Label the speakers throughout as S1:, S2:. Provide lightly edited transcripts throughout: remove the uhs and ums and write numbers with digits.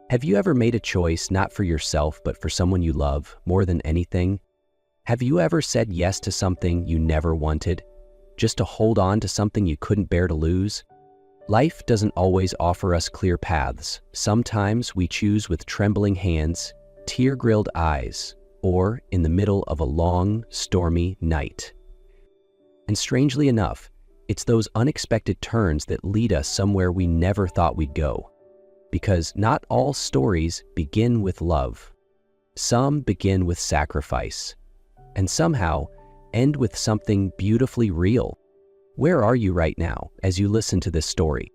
S1: Have you ever made a choice not for yourself but for someone you love more than anything? Have you ever said yes to something you never wanted, just to hold on to something you couldn't bear to lose? Life doesn't always offer us clear paths. Sometimes we choose with trembling hands, tear-grilled eyes, or in the middle of a long, stormy night. And strangely enough, it's those unexpected turns that lead us somewhere we never thought we'd go. Because not all stories begin with love. Some begin with sacrifice, and somehow end with something beautifully real. Where are you right now as you listen to this story?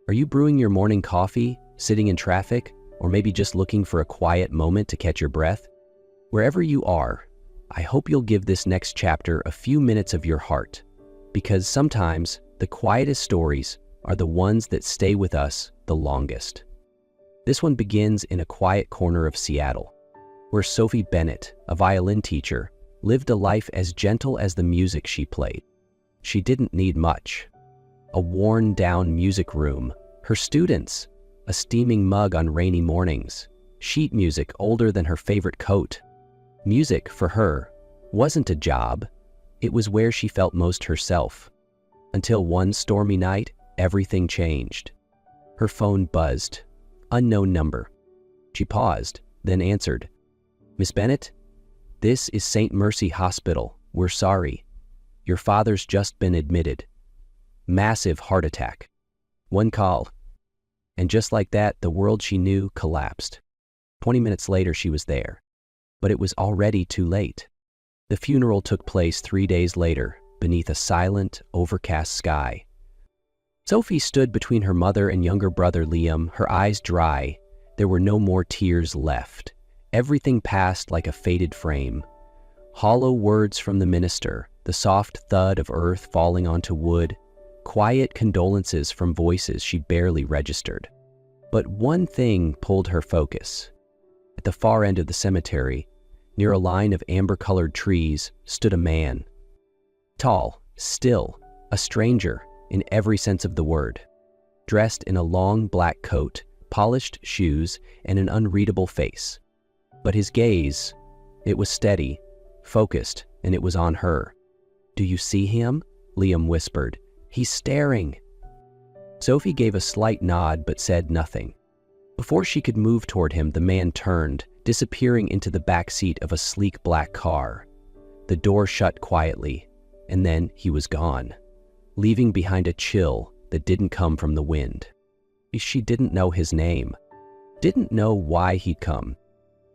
S1: Are you brewing your morning coffee, sitting in traffic, or maybe just looking for a quiet moment to catch your breath? Wherever you are, I hope you'll give this next chapter a few minutes of your heart, because sometimes the quietest stories are the ones that stay with us the longest. This one begins in a quiet corner of Seattle, where Sophie Bennett, a violin teacher, lived a life as gentle as the music she played. She didn't need much. A worn-down music room, her students, a steaming mug on rainy mornings, sheet music older than her favorite coat. Music, for her, wasn't a job. It was where she felt most herself. Until one stormy night, everything changed. Her phone buzzed. Unknown number. She paused, then answered. "Miss Bennett, this is St. Mercy Hospital. We're sorry. Your father's just been admitted. Massive heart attack. One call." And just like that, the world she knew collapsed. 20 minutes later, she was there. But it was already too late. The funeral took place 3 days later, beneath a silent, overcast sky. Sophie stood between her mother and younger brother Liam, her eyes dry. There were no more tears left. Everything passed like a faded frame. Hollow words from the minister, the soft thud of earth falling onto wood, quiet condolences from voices she barely registered. But one thing pulled her focus. At the far end of the cemetery, near a line of amber-colored trees, stood a man. Tall, still, a stranger, in every sense of the word, dressed in a long black coat, polished shoes, and an unreadable face. But his gaze, it was steady, focused, and it was on her. "Do you see him?" Liam whispered. "He's staring." Sophie gave a slight nod but said nothing. Before she could move toward him, the man turned, disappearing into the back seat of a sleek black car. The door shut quietly, and then he was gone, leaving behind a chill that didn't come from the wind. She didn't know his name, didn't know why he'd come,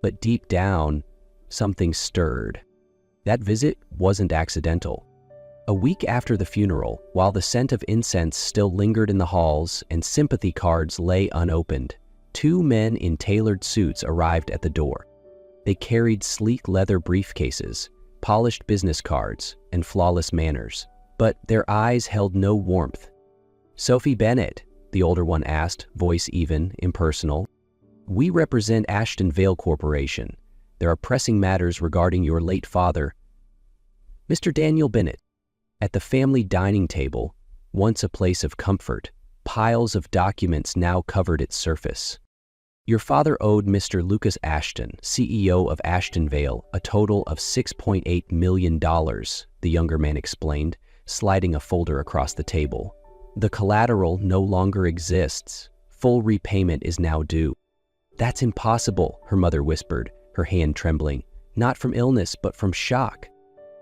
S1: but deep down, something stirred. That visit wasn't accidental. A week after the funeral, while the scent of incense still lingered in the halls and sympathy cards lay unopened, 2 men in tailored suits arrived at the door. They carried sleek leather briefcases, polished business cards, and flawless manners. But their eyes held no warmth. "Sophie Bennett," the older one asked, voice even, impersonal. "We represent Ashton Vale Corporation. There are pressing matters regarding your late father." "Mr. Daniel Bennett." At the family dining table, once a place of comfort, piles of documents now covered its surface. "Your father owed Mr. Lucas Ashton, CEO of Ashton Vale, a total of $6.8 million, the younger man explained, sliding a folder across the table. "The collateral no longer exists. Full repayment is now due." "That's impossible," her mother whispered, her hand trembling. "Not from illness, but from shock."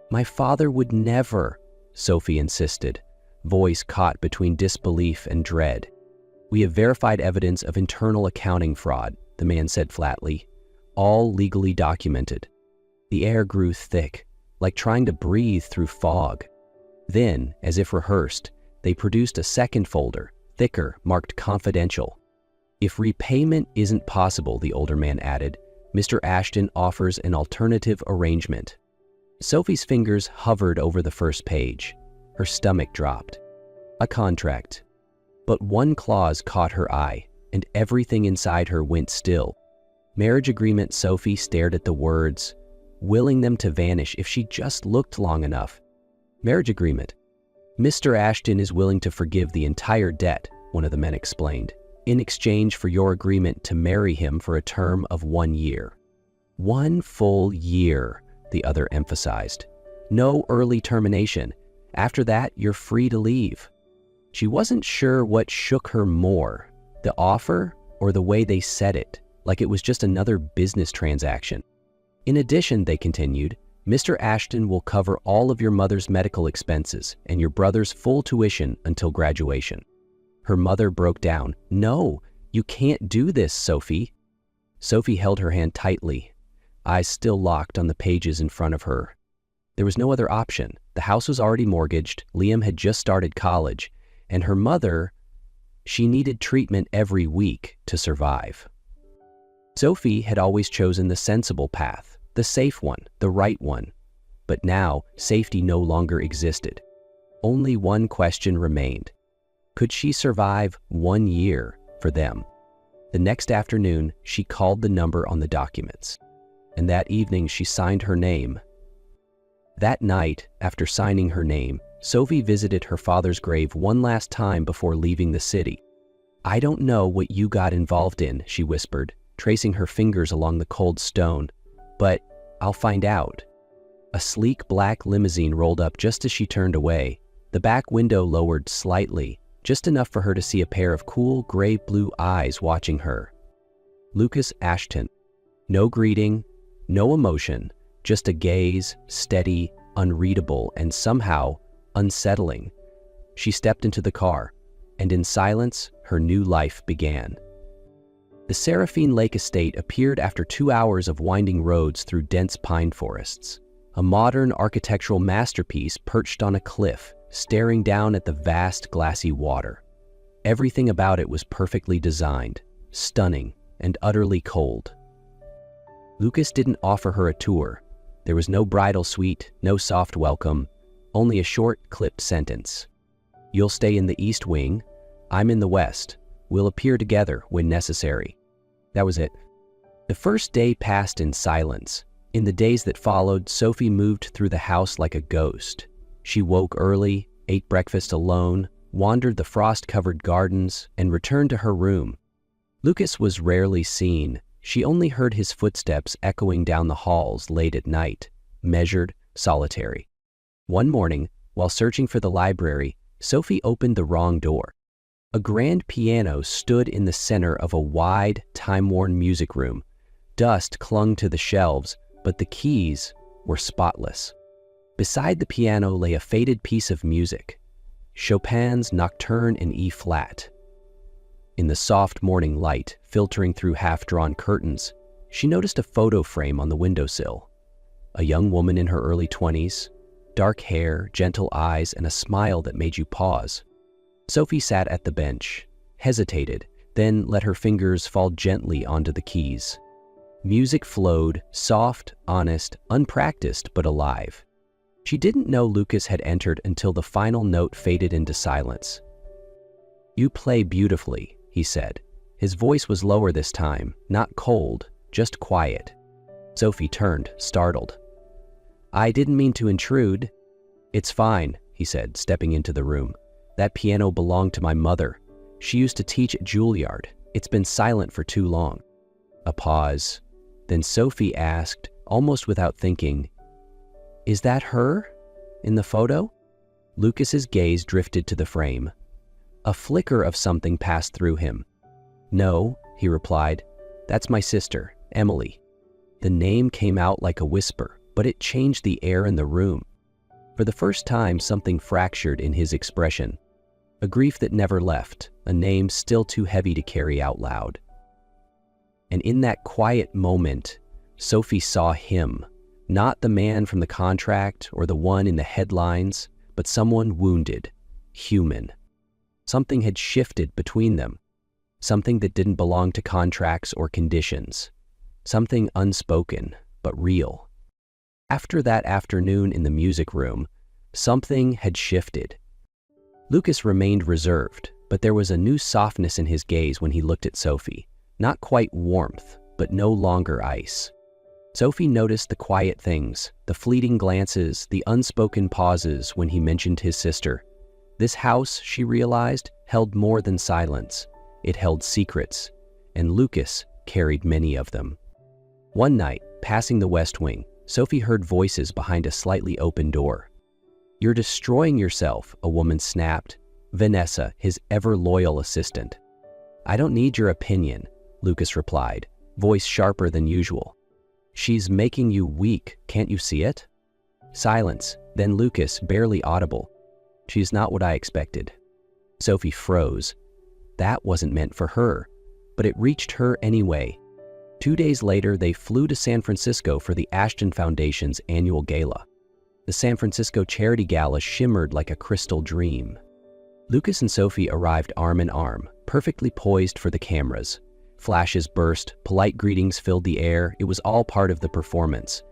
S1: "My father would never," Sophie insisted, voice caught between disbelief and dread. "We have verified evidence of internal accounting fraud," the man said flatly, "all legally documented." The air grew thick, like trying to breathe through fog. Then, as if rehearsed, they produced a second folder, thicker, marked confidential. "If repayment isn't possible," the older man added, "Mr. Ashton offers an alternative arrangement." Sophie's fingers hovered over the first page. Her stomach dropped. A contract. But one clause caught her eye, and everything inside her went still. "Marriage agreement." Sophie stared at the words, willing them to vanish if she just looked long enough. "Marriage agreement. Mr. Ashton is willing to forgive the entire debt," one of the men explained. in exchange for your agreement to marry him for a term of 1 year. 1 full year, the other emphasized. No early termination. After that, you're free to leave. She wasn't sure what shook her more, the offer or the way they said it, like it was just another business transaction. In addition, they continued, Mr. Ashton will cover all of your mother's medical expenses and your brother's full tuition until graduation. Her mother broke down. No, you can't do this, Sophie. Sophie held her hand tightly, eyes still locked on the pages in front of her. There was no other option. The house was already mortgaged, Liam had just started college, and her mother, she needed treatment every week to survive. Sophie had always chosen the sensible path, the safe one, the right one. But now, safety no longer existed. Only one question remained. Could she survive 1 year for them? The next afternoon, she called the number on the documents. And that evening, she signed her name. That night, after signing her name, Sophie visited her father's grave one last time before leaving the city. I don't know what you got involved in, she whispered, tracing her fingers along the cold stone, but I'll find out. A sleek black limousine rolled up just as she turned away. The back window lowered slightly, just enough for her to see a pair of cool gray-blue eyes watching her. Lucas Ashton. No greeting, no emotion, just a gaze, steady, unreadable, and somehow unsettling. She stepped into the car, and in silence, her new life began. The Seraphine Lake Estate appeared after 2 hours of winding roads through dense pine forests. A modern architectural masterpiece perched on a cliff, staring down at the vast glassy water. Everything about it was perfectly designed, stunning, and utterly cold. Lucas didn't offer her a tour. There was no bridal suite, no soft welcome, only a short, clipped sentence. You'll stay in the East Wing, I'm in the West. We'll appear together when necessary. That was it. The first day passed in silence. In the days that followed, Sophie moved through the house like a ghost. She woke early, ate breakfast alone, wandered the frost-covered gardens, and returned to her room. Lucas was rarely seen. She only heard his footsteps echoing down the halls late at night, measured, solitary. One morning, while searching for the library, Sophie opened the wrong door. A grand piano stood in the center of a wide, time-worn music room. Dust clung to the shelves, but the keys were spotless. Beside the piano lay a faded piece of music, Chopin's Nocturne in E-flat. In the soft morning light, filtering through half-drawn curtains, she noticed a photo frame on the windowsill. A young woman in her early 20s, dark hair, gentle eyes, and a smile that made you pause. Sophie sat at the bench, hesitated, then let her fingers fall gently onto the keys. Music flowed, soft, honest, unpracticed, but alive. She didn't know Lucas had entered until the final note faded into silence. "You play beautifully," he said. His voice was lower this time, not cold, just quiet. Sophie turned, startled. "I didn't mean to intrude." "It's fine," he said, stepping into the room. "That piano belonged to my mother. She used to teach at Juilliard. It's been silent for too long." A pause. Then Sophie asked, almost without thinking, "Is that her? In the photo?" Lucas's gaze drifted to the frame. A flicker of something passed through him. "No," he replied. "That's my sister, Emily." The name came out like a whisper, but it changed the air in the room. For the first time, something fractured in his expression. A grief that never left, a name still too heavy to carry out loud. And in that quiet moment, Sophie saw him, not the man from the contract or the one in the headlines, but someone wounded, human. Something had shifted between them, something that didn't belong to contracts or conditions, something unspoken but real. After that afternoon in the music room, something had shifted. Lucas remained reserved, but there was a new softness in his gaze when he looked at Sophie. Not quite warmth, but no longer ice. Sophie noticed the quiet things, the fleeting glances, the unspoken pauses when he mentioned his sister. This house, she realized, held more than silence. it held secrets, and Lucas carried many of them. One night, passing the West Wing, Sophie heard voices behind a slightly open door. "You're destroying yourself," a woman snapped. Vanessa, his ever-loyal assistant. "I don't need your opinion," Lucas replied, voice sharper than usual. "She's making you weak, can't you see it?" Silence, then Lucas, barely audible. "She's not what I expected." Sophie froze. That wasn't meant for her, but it reached her anyway. 2 days later, they flew to San Francisco for the Ashton Foundation's annual gala. The San Francisco Charity Gala shimmered like a crystal dream. Lucas and Sophie arrived arm in arm, perfectly poised for the cameras. Flashes burst, polite greetings filled the air. It was all part of the performance.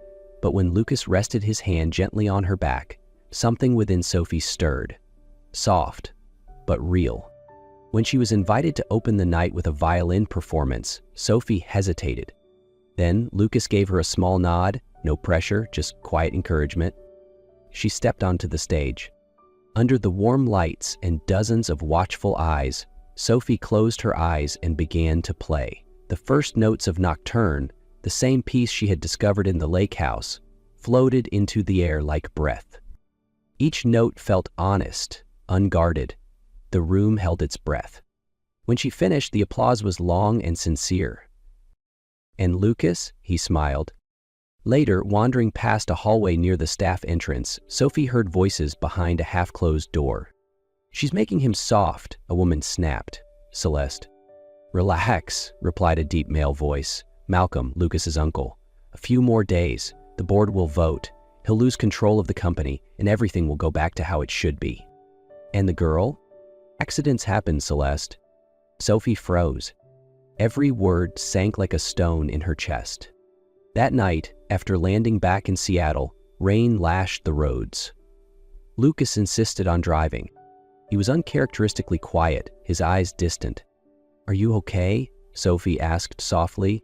S1: But when Lucas rested his hand gently on her back, something within Sophie stirred. Soft, but real. When she was invited to open the night with a violin performance, Sophie hesitated. Then Lucas gave her a small nod, no pressure, just quiet encouragement. She stepped onto the stage. Under the warm lights and dozens of watchful eyes, Sophie closed her eyes and began to play. The first notes of Nocturne, the same piece she had discovered in the lake house, floated into the air like breath. Each note felt honest, unguarded. The room held its breath. When she finished, the applause was long and sincere. "And Lucas?" he smiled. Later, wandering past a hallway near the staff entrance, Sophie heard voices behind a half-closed door. "She's making him soft," a woman snapped. "Celeste." "Relax," replied a deep male voice. "Malcolm, Lucas's uncle. A few more days. The board will vote. He'll lose control of the company, and everything will go back to how it should be." "And the girl?" "Accidents happen, Celeste." Sophie froze. Every word sank like a stone in her chest. That night, after landing back in Seattle, rain lashed the roads. Lucas insisted on driving. He was uncharacteristically quiet, his eyes distant. "Are you okay?" Sophie asked softly.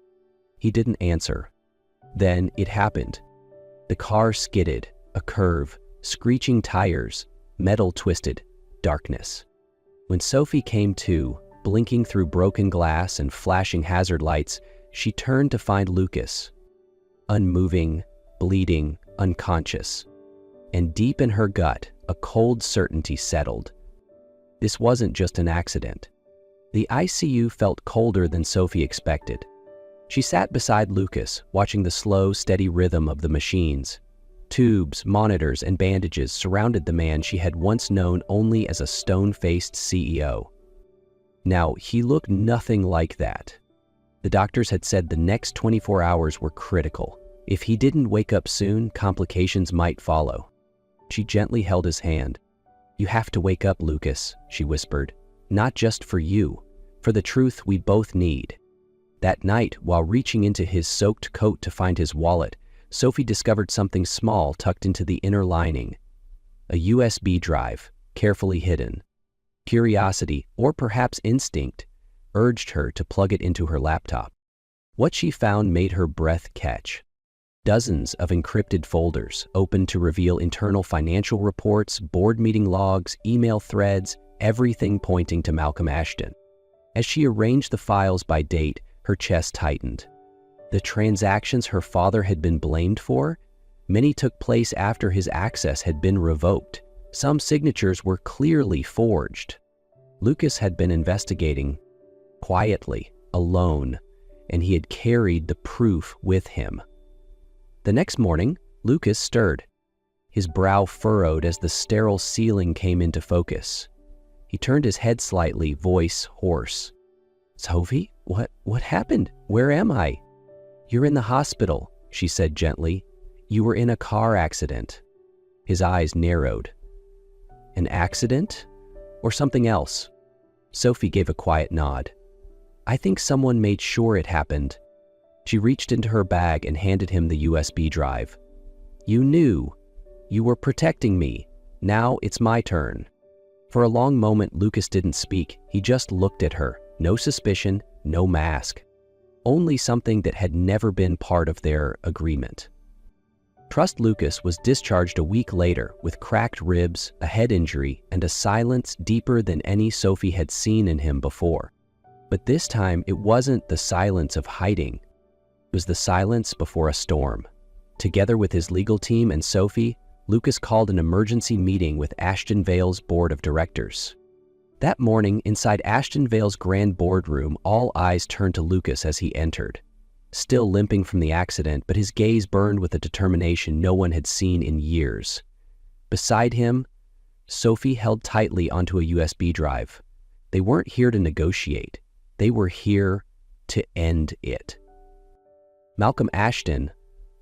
S1: He didn't answer. Then it happened. The car skidded, a curve, screeching tires, metal twisted, darkness. When Sophie came to, blinking through broken glass and flashing hazard lights, she turned to find Lucas. Unmoving, bleeding, unconscious. And deep in her gut, a cold certainty settled. This wasn't just an accident. The ICU felt colder than Sophie expected. She sat beside Lucas, watching the slow, steady rhythm of the machines. Tubes, monitors, and bandages surrounded the man she had once known only as a stone-faced CEO. Now, he looked nothing like that. The doctors had said the next 24 hours were critical. If he didn't wake up soon, complications might follow. She gently held his hand. "You have to wake up, Lucas," she whispered. "Not just for you, for the truth we both need." That night, while reaching into his soaked coat to find his wallet, Sophie discovered something small tucked into the inner lining. A USB drive, carefully hidden. Curiosity, or perhaps instinct, urged her to plug it into her laptop. What she found made her breath catch. Dozens of encrypted folders, open to reveal internal financial reports, board meeting logs, email threads, everything pointing to Malcolm Ashton. As she arranged the files by date, her chest tightened. The transactions her father had been blamed for? Many took place after his access had been revoked. Some signatures were clearly forged. Lucas had been investigating, quietly, alone, and he had carried the proof with him. The next morning, Lucas stirred. His brow furrowed as the sterile ceiling came into focus. He turned his head slightly, voice hoarse. "Sophie, what happened? Where am I?" "You're in the hospital," she said gently. "You were in a car accident." His eyes narrowed. "An accident? Or something else?" Sophie gave a quiet nod. "I think someone made sure it happened." She reached into her bag and handed him the USB drive. "You knew. You were protecting me. Now it's my turn." For a long moment, Lucas didn't speak. He just looked at her. No suspicion, no mask. Only something that had never been part of their agreement. Trust Lucas was discharged a week later with cracked ribs, a head injury, and a silence deeper than any Sophie had seen in him before. But this time, it wasn't the silence of hiding. It was the silence before a storm. Together with his legal team and Sophie, Lucas called an emergency meeting with Ashton Vale's board of directors. That morning, inside Ashton Vale's grand boardroom, all eyes turned to Lucas as he entered. Still limping from the accident, but his gaze burned with a determination no one had seen in years. Beside him, Sophie held tightly onto a USB drive. They weren't here to negotiate. They were here to end it. Malcolm Ashton,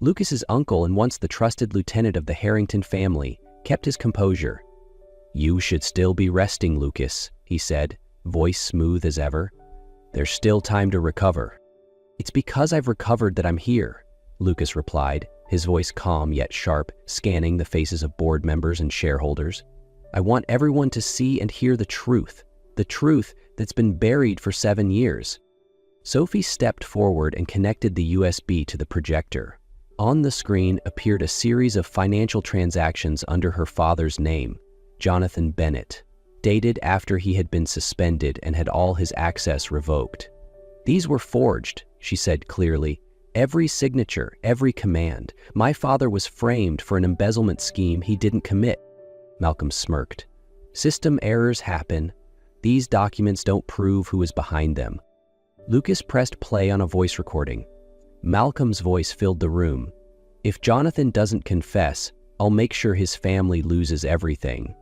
S1: Lucas's uncle and once the trusted lieutenant of the Harrington family, kept his composure. "You should still be resting, Lucas," he said, voice smooth as ever. "There's still time to recover." "It's because I've recovered that I'm here," Lucas replied, his voice calm yet sharp, scanning the faces of board members and shareholders. "I want everyone to see and hear the truth that's been buried for 7 years. Sophie stepped forward and connected the USB to the projector. On the screen appeared a series of financial transactions under her father's name, Jonathan Bennett, dated after he had been suspended and had all his access revoked. "These were forged," she said clearly. "Every signature, every command. My father was framed for an embezzlement scheme he didn't commit." Malcolm smirked. "System errors happen. These documents don't prove who is behind them." Lucas pressed play on a voice recording. Malcolm's voice filled the room. "If Jonathan doesn't confess, I'll make sure his family loses everything."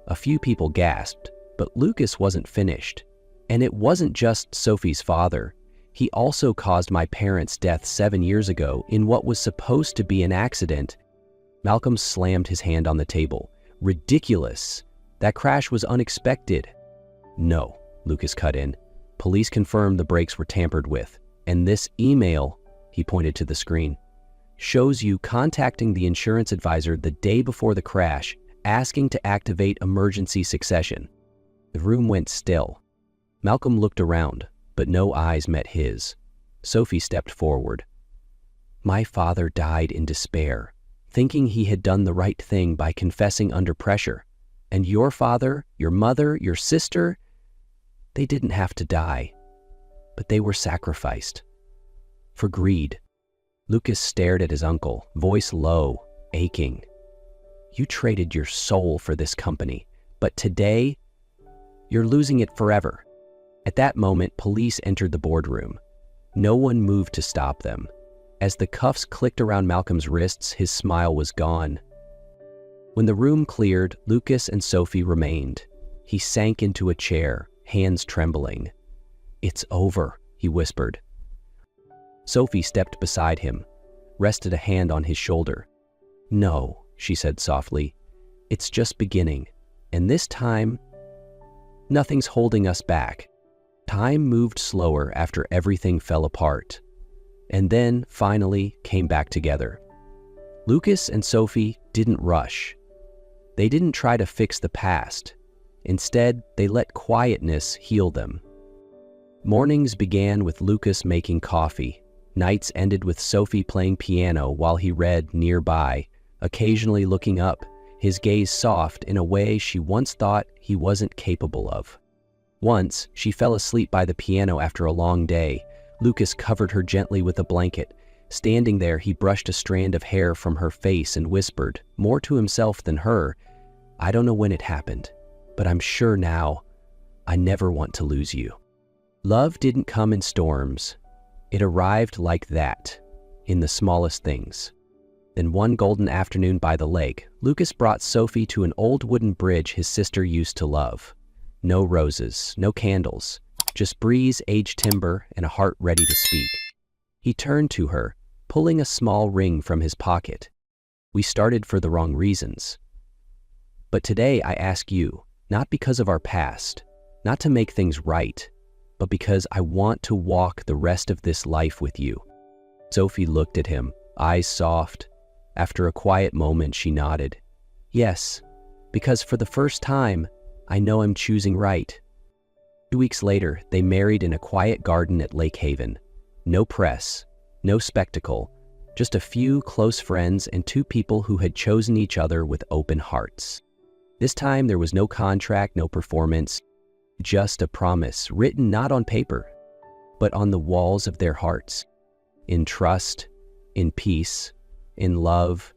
S1: A few people gasped, but Lucas wasn't finished. "And it wasn't just Sophie's father. He also caused my parents' death 7 years ago in what was supposed to be an accident." Malcolm slammed his hand on the table. "Ridiculous. That crash was unexpected." "No," Lucas cut in. "Police confirmed the brakes were tampered with. And this email," he pointed to the screen, "shows you contacting the insurance advisor the day before the crash, asking to activate emergency succession." The room went still. Malcolm looked around, but no eyes met his. Sophie stepped forward. "My father died in despair, thinking he had done the right thing by confessing under pressure. And your father, your mother, your sister, they didn't have to die, but they were sacrificed. For greed." Lucas stared at his uncle, voice low, aching. "You traded your soul for this company, but today, you're losing it forever." At that moment, police entered the boardroom. No one moved to stop them. As the cuffs clicked around Malcolm's wrists, his smile was gone. When the room cleared, Lucas and Sophie remained. He sank into a chair, hands trembling. "It's over," he whispered. Sophie stepped beside him, rested a hand on his shoulder. "No," she said softly, "it's just beginning. And this time, nothing's holding us back." Time moved slower after everything fell apart, and then, finally, came back together. Lucas and Sophie didn't rush. They didn't try to fix the past. Instead, they let quietness heal them. Mornings began with Lucas making coffee. Nights ended with Sophie playing piano while he read nearby, occasionally looking up, his gaze soft in a way she once thought he wasn't capable of. Once, she fell asleep by the piano after a long day. Lucas covered her gently with a blanket. Standing there, he brushed a strand of hair from her face and whispered, more to himself than her, "I don't know when it happened, but I'm sure now, I never want to lose you." Love didn't come in storms. It arrived like that, in the smallest things. Then one golden afternoon by the lake, Lucas brought Sophie to an old wooden bridge his sister used to love. No roses, no candles, just breeze, aged timber, and a heart ready to speak. He turned to her, pulling a small ring from his pocket. "We started for the wrong reasons. But today I ask you, not because of our past, not to make things right, but because I want to walk the rest of this life with you." Sophie looked at him, eyes soft. After a quiet moment, she nodded. "Yes, because for the first time, I know I'm choosing right." 2 weeks later, they married in a quiet garden at Lake Haven. No press, no spectacle, just a few close friends and 2 people who had chosen each other with open hearts. This time, there was no contract, no performance, just a promise written not on paper, but on the walls of their hearts, in trust, in peace, in love,